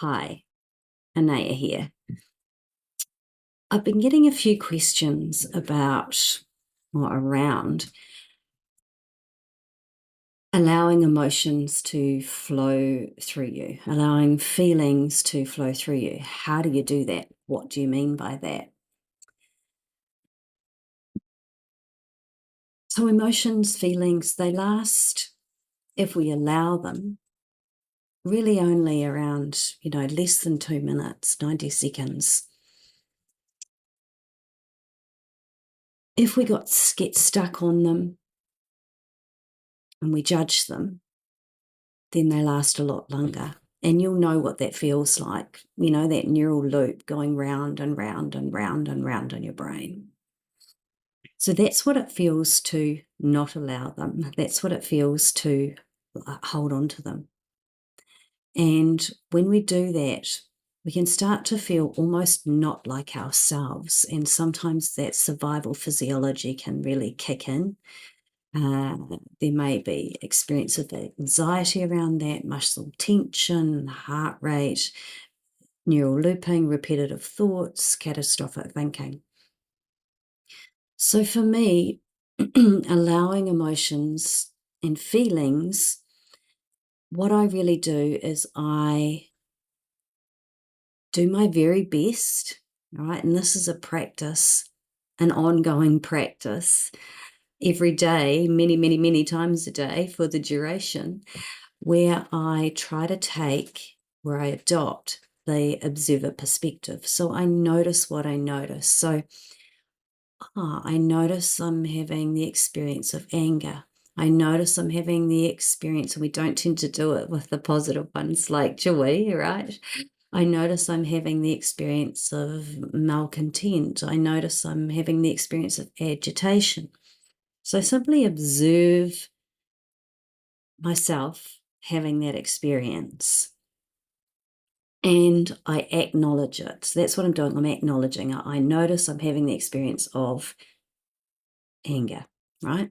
Hi, Anaya here. I've been getting a few questions about or around allowing emotions to flow through you, allowing feelings to flow through you. How do you do that? What do you mean by that? So, emotions, feelings, they last, if we allow them, really only around, less than 2 minutes, 90 seconds. If we get stuck on them and we judge them, then they last a lot longer. And you'll know what that feels like, that neural loop going round and round and round and round in your brain. So that's what it feels to not allow them. That's what it feels to hold on to them. And when we do that, we can start to feel almost not like ourselves. And sometimes that survival physiology can really kick in. There may be experience of anxiety around that, muscle tension, heart rate, neural looping, repetitive thoughts, catastrophic thinking. So for me, allowing emotions and feelings, what I really do is I do my very best, all right? And this is a practice, an ongoing practice every day, many, many, many times a day for the duration, where I try to where I adopt the observer perspective. So I notice what I notice. So, I notice I'm having the experience of anger. I notice I'm having the experience, and we don't tend to do it with the positive ones like joy, right? I notice I'm having the experience of malcontent. I notice I'm having the experience of agitation. So I simply observe myself having that experience and I acknowledge it. So that's what I'm doing. I'm acknowledging it. I notice I'm having the experience of anger, right?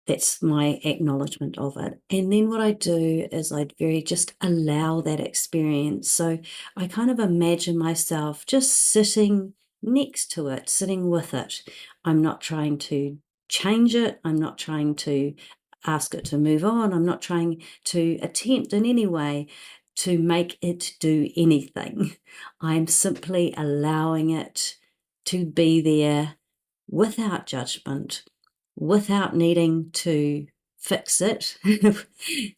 That's my acknowledgement of it. And then what I do is I very just allow that experience. So I kind of imagine myself just sitting next to it, sitting with it. I'm not trying to change it. I'm not trying to ask it to move on. I'm not trying to attempt in any way to make it do anything. I'm simply allowing it to be there without judgment, without needing to fix it,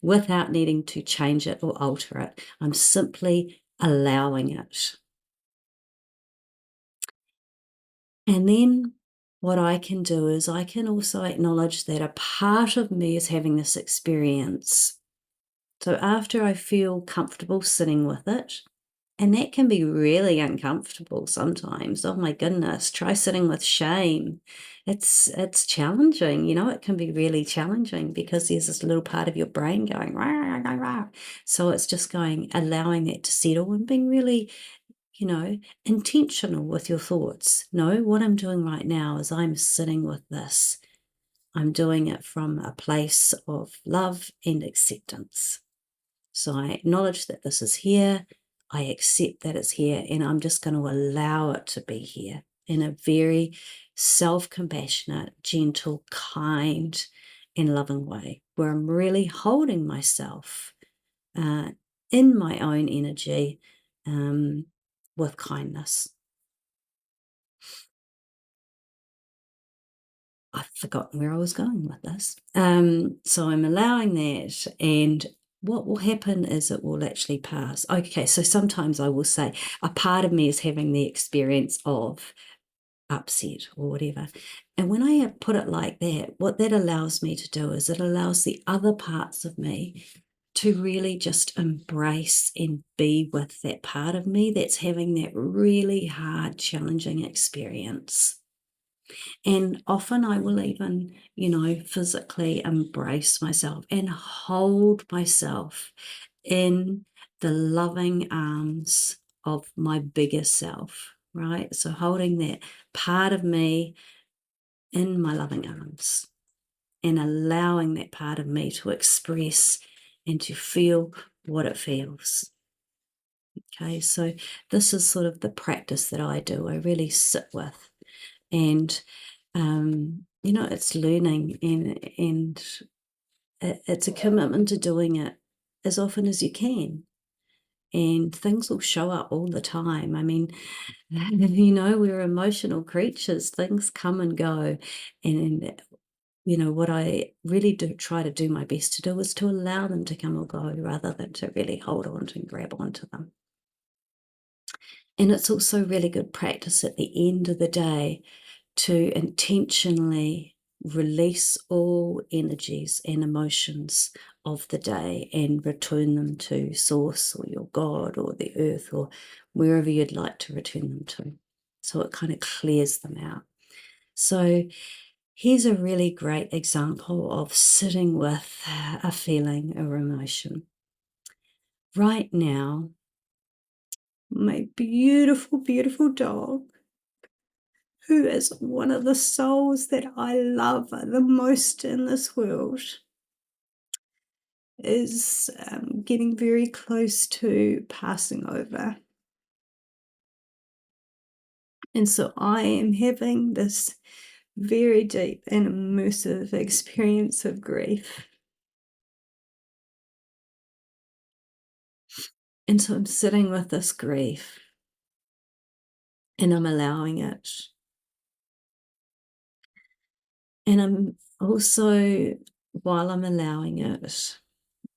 without needing to change it or alter it. I'm simply allowing it. And then what I can do is I can also acknowledge that a part of me is having this experience. So after I feel comfortable sitting with it, and that can be really uncomfortable sometimes. Oh my goodness, try sitting with shame. It's challenging, it can be really challenging because there's this little part of your brain going rah, rah, rah, rah. So it's just allowing that to settle and being really, intentional with your thoughts. No, what I'm doing right now is I'm sitting with this. I'm doing it from a place of love and acceptance. So I acknowledge that this is here. I accept that it's here, and I'm just going to allow it to be here in a very self-compassionate, gentle, kind, and loving way, where I'm really holding myself uh, in my own energy with kindness. I've forgotten where I was going with this. So I'm allowing that, and what will happen is it will actually pass. Okay, so sometimes I will say a part of me is having the experience of upset or whatever. And when I put it like that, what that allows me to do is it allows the other parts of me to really just embrace and be with that part of me that's having that really hard, challenging experience. And often I will even, physically embrace myself and hold myself in the loving arms of my bigger self, right? So holding that part of me in my loving arms and allowing that part of me to express and to feel what it feels. Okay, so this is sort of the practice that I do. I really sit with, and it's learning, and it's a commitment to doing it as often as you can. And things will show up all the time. I mean, we're emotional creatures. Things come and go, and what I really do try to do my best to do is to allow them to come or go rather than to really hold on to and grab onto them. And it's also really good practice at the end of the day to intentionally release all energies and emotions of the day and return them to source or your God or the earth or wherever you'd like to return them to. So it kind of clears them out. So here's a really great example of sitting with a feeling or emotion. Right now, my beautiful, beautiful dog, who is one of the souls that I love the most in this world, is getting very close to passing over. And so I am having this very deep and immersive experience of grief. And so I'm sitting with this grief and I'm allowing it. And I'm also, while I'm allowing it,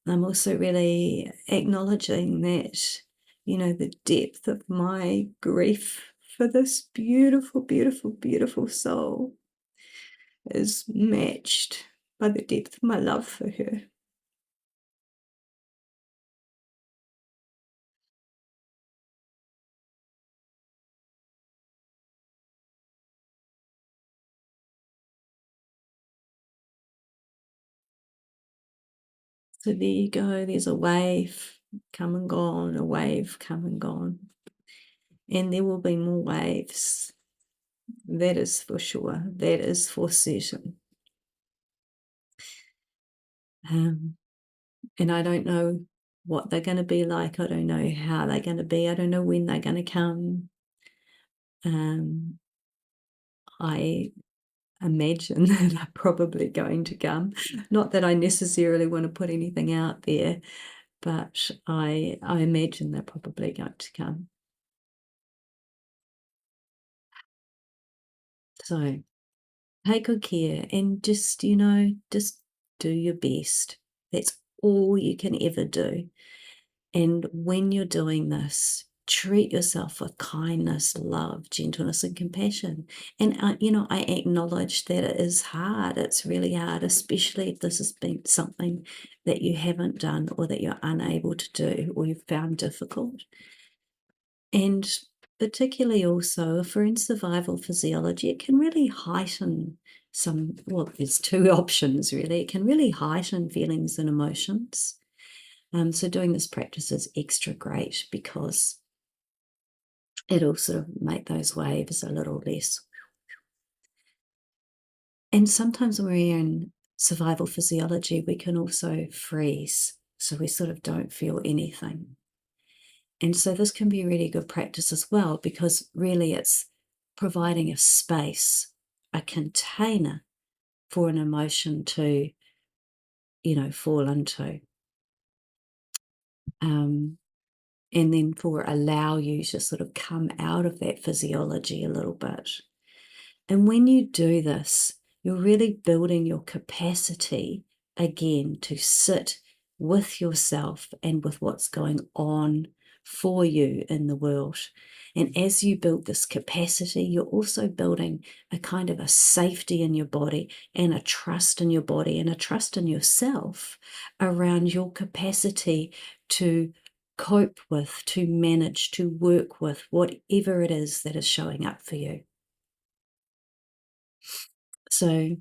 I'm also really acknowledging that, the depth of my grief for this beautiful, beautiful, beautiful soul is matched by the depth of my love for her. So there you go, there's a wave come and gone, a wave come and gone. And there will be more waves. That is for sure. That is for certain. Um, and I don't know what they're going to be like. I don't know how they're going to be. I don't know when they're going to come. Um, I imagine that they're probably going to come. Not that I necessarily want to put anything out there, but I imagine they're probably going to come. So take good care and just do your best. That's all you can ever do. And when you're doing this, treat yourself with kindness, love, gentleness, and compassion. And, I acknowledge that it is hard. It's really hard, especially if this has been something that you haven't done or that you're unable to do or you've found difficult. And particularly also, if we're in survival physiology, it can really heighten there's two options really. It can really heighten feelings and emotions. So doing this practice is extra great because it'll sort of make those waves a little less. And sometimes when we're in survival physiology, we can also freeze. So we sort of don't feel anything. And so this can be really good practice as well, because really it's providing a space, a container for an emotion to, fall into. And then allow you to sort of come out of that physiology a little bit. And when you do this, you're really building your capacity again to sit with yourself and with what's going on for you in the world. And as you build this capacity, you're also building a kind of a safety in your body and a trust in your body and a trust in yourself around your capacity to cope with, to manage, to work with whatever it is that is showing up for you. So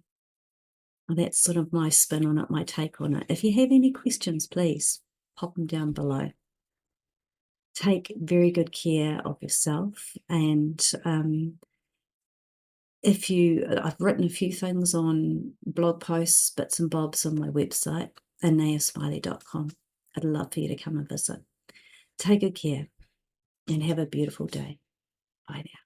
that's sort of my spin on it, my take on it. If you have any questions, please pop them down below. Take very good care of yourself. And I've written a few things on blog posts, bits and bobs on my website, anaasmiley.com. I'd love for you to come and visit. Take good care. and have a beautiful day. Bye now.